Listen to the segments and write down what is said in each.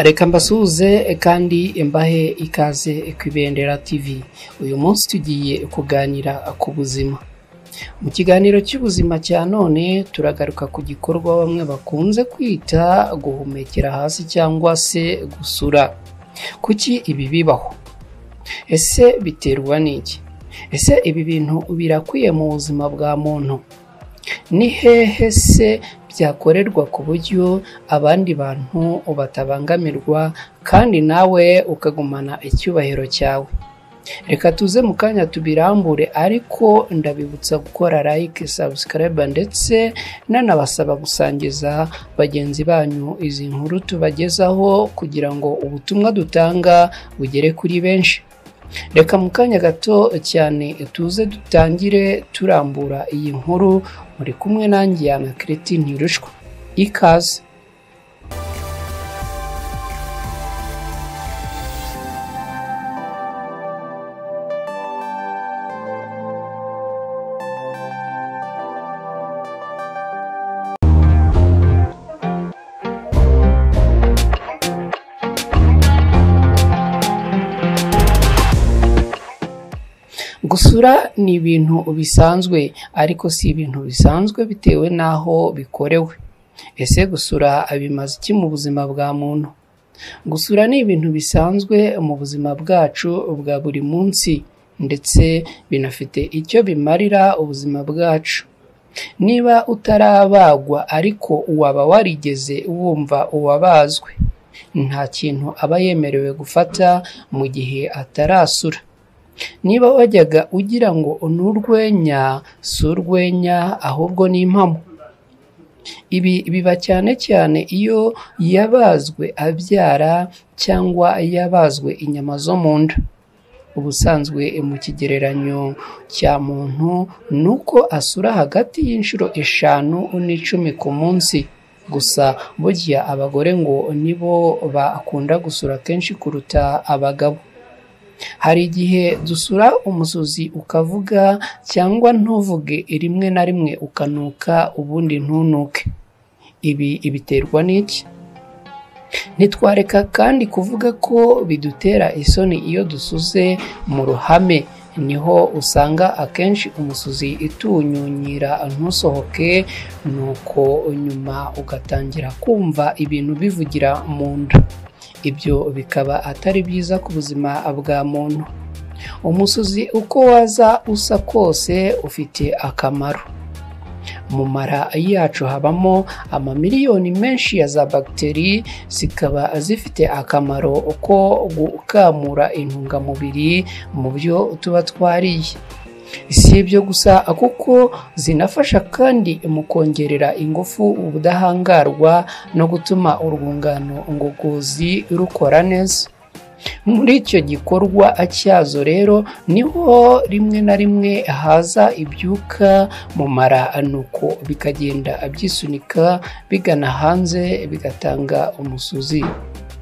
Reka mbasuhuze kandi imbahe ikaze ku IBENDERA TV. Uyu munsi tugiye kuganira ku buzima. Mu kiganiro cy'ubuzima cya none turagaruka ku gikorwa bamwe bakunze kwita guhumekera hasi cyangwa se gusura. Kuki ibi bibaho? Ese biterwa n'iki? Ese ibi bintu birakwiye mu buzima bwa muntu? Ni hehe se byakorerwa ku buryo abandi bantu batabangamirwa kandi nawe ukagumana icyubahiro cyawe? Reka tuze mu kanya tubirambure, ariko ndabibutsa gukora like, subscribe ndetse nanabasaba gusangiza bagenzi banyu izi nkuru tubagezaho kugira ngo ubutumwa dutanga bugere kuri benshi. Reka mu kanya gato cyane tuze dutangire turambura iyi nkuru, muri kumwe nanjye ya Kreti Ntirushwa. Ikaze. Gusura ni ibintu bisanzwe, ariko si ibintu bisanzwe bitewe naho bikorewe. Ese gusura bimaze iki mu buzima bwa muntu? Gusura ni ibintu bisanzwe mu buzima bwacu bwa buri munsi, ndetse binafite icyo bimarira ubuzima bwacu. Niba utarabagwa ariko waba warigeze wumva uwabazwe, nta kintu aba yemerewe gufata mu gihe atarasura. Niba wajyaga ugira ngo n'urwenya, si urwenya ahubwo ni impamo. Ibi biba cyane cyane iyo yabazwe abyara cyangwa yabazwe inyama zo mu nda. Ubusanzwe mu kigereranyo cya muntu nuko asura hagati y'inshuro 5 n'10 ku munsi. Gusa burya abagore ngo nibo bakunda gusura kenshi kuruta abagabo. Hari igihe dusura umusozi ukavuga cyangwa ntuvuge, rimwe na rimwe ukanuka ubundi ntunuke. Ibi biterwa n'iki? Ntitwareka kandi kuvuga ko bidutera isoni iyo dusuze mu ruhame. Niho usanga akenshi umusozi itunyunyira ntusohoke, nuko nyuma ugatangira kumva ibintu bivugira mu nda. Ibyo bikaba atari byiza ku buzima bwa muntu. Umusozi uko waza usa kose ufite akamaro. Mu mara yacu habamo amamiliyoni menshi ya za bagiteri, zikaba zifite akamaro ko gukamura intungamubiri mu byo tuba twariye. Si ibyo gusa, kuko zinafasha kandi mu kongerera ingufu ubudahangarwa no gutuma urwungano ngogozi rukora neza. Muri icyo gikorwa cyazo rero niho rimwe na rimwe haza ibyuka mu mara, nuko bikagenda byisunika bigana hanze bigatanga umusuzi.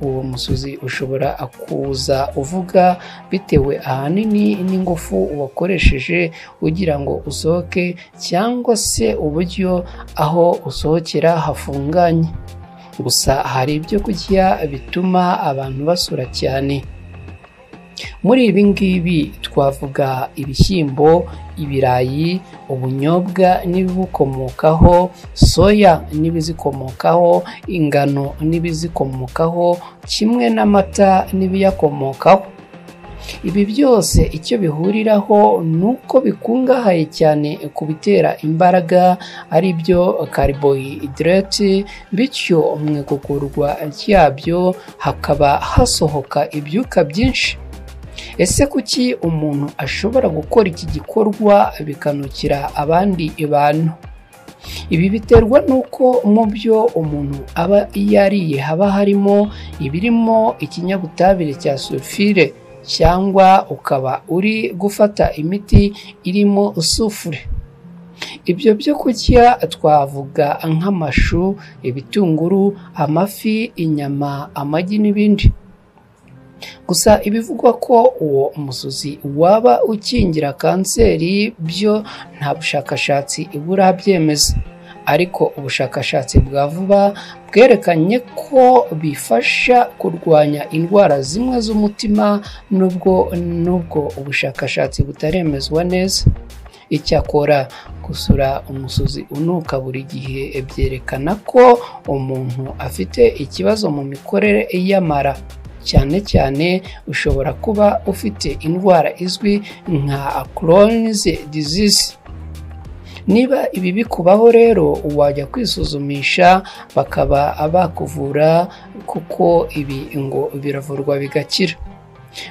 Uwo musuzi ushobora kuza uvuga bitewe ahanini n'ingufu wakoresheje ugira ngo usohoke, cyangwa se uburyo aho usohokera hafunganye. Gusa hari ibyo kurya bituma abantu basura cyane. Muri ibi ngibi twavuga ibishyimbo, ibirayi, ubunyobwa n'ibibukomokaho, soya n'ibizikomokaho, ingano n'ibizikomokaho, kimwe n'amata n'ibiyakomokaho. Ibi byose icyo bihuriraho nuko bikungahaye cyane ku bitera imbaraga, ari byo carbohydrate, bityo mu igogorwa ryabyo hakaba hasohoka ibyuka byinshi. Ese kuki umuntu ashobora gukora iki gikorwa bikanukira abandi bantu? Ibi biterwa nuko mu byo umuntu aba yariye haba harimo ibirimo ikinyabutabire cya sulfure, cyangwa ukaba uri gufata imiti irimo sufure. Ibyo byo kurya twavuga nk'amashu, ibitunguru, amafi, inyama, amagi n'ibindi. Gusa ibivugwa ko uwo musozi waba ukingira kanseri byo nta bushakashatsi burabyemeza. ariko ubushakashatsi bwa vuba bwerekanye ko bifasha kurwanya indwara zimwe z'umutima nubwo ubushakashatsi butaremezwa neza. Icyakora gusura umusuzi unuka buri gihe byerekana ko umuntu afite ikibazo mu mikorere y'amara, cyane cyane ushobora kuba ufite indwara izwi nka Crohn's disease. Niba ibi bikubaho rero wajya kwisuzumisha bakaba bakuvura kuko ibi ngo biravurwa bigakira.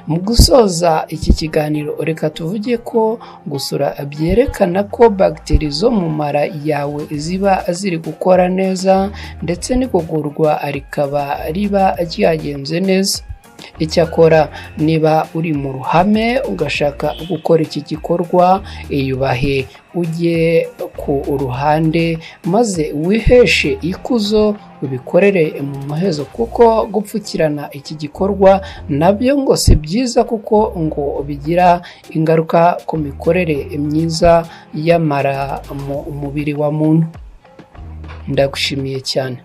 Mu gusoza iki kiganiro reka tuvuge ko gusura byerekana ko bagiteri zo mu mara yawe ziba ziri gukora neza ndetse n'igogorwa rikaba riba ryagenze neza. Icyakora niba uri mu ruhame ugashaka gukora iki gikorwa, iyubahe, ujye ku ruhande maze wiheshe ikuzo ubikorere mu muhezo, kuko gupfukirana iki gikorwa nabyo ngo si byiza kuko ngo bigira ingaruka ku mikorere myiza y'amara mu mubiri wa muntu. Ndagushimiye cyane.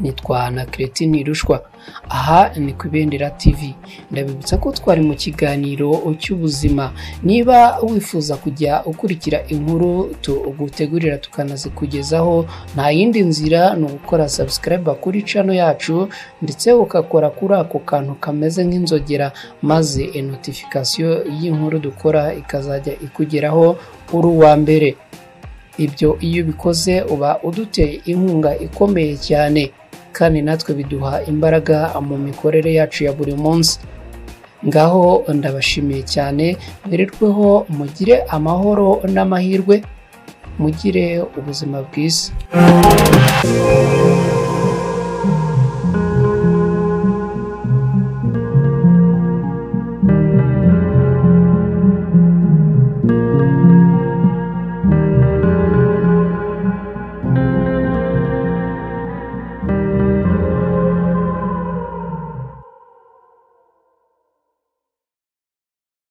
Nitwa na Cretini Rushwa. Aha ni ku Ibendera TV. Ndabibutsa ko twari mu kiganiro cy'ubuzima. Niba wifuza kujya ukurikira inkuru tugutegurira tukanazikugezaho, nta yindi nzira ni ugukora subscribe kuri channel yacu ndetse ukakora kuri ako kantu kameze nk'inzogera, maze notification y'inkuru dukora ikazajya ikugeraho uri uwa mbere. Ibyo iyo bikoze uba uduteye inkunga ikomeye cyane, kandi natwe biduha imbaraga mu mikorere yacu ya buri munsi. Ngaho ndabashimiye cyane, mwirirweho, mugire amahoro n'amahirwe, mugire ubuzima bwiza.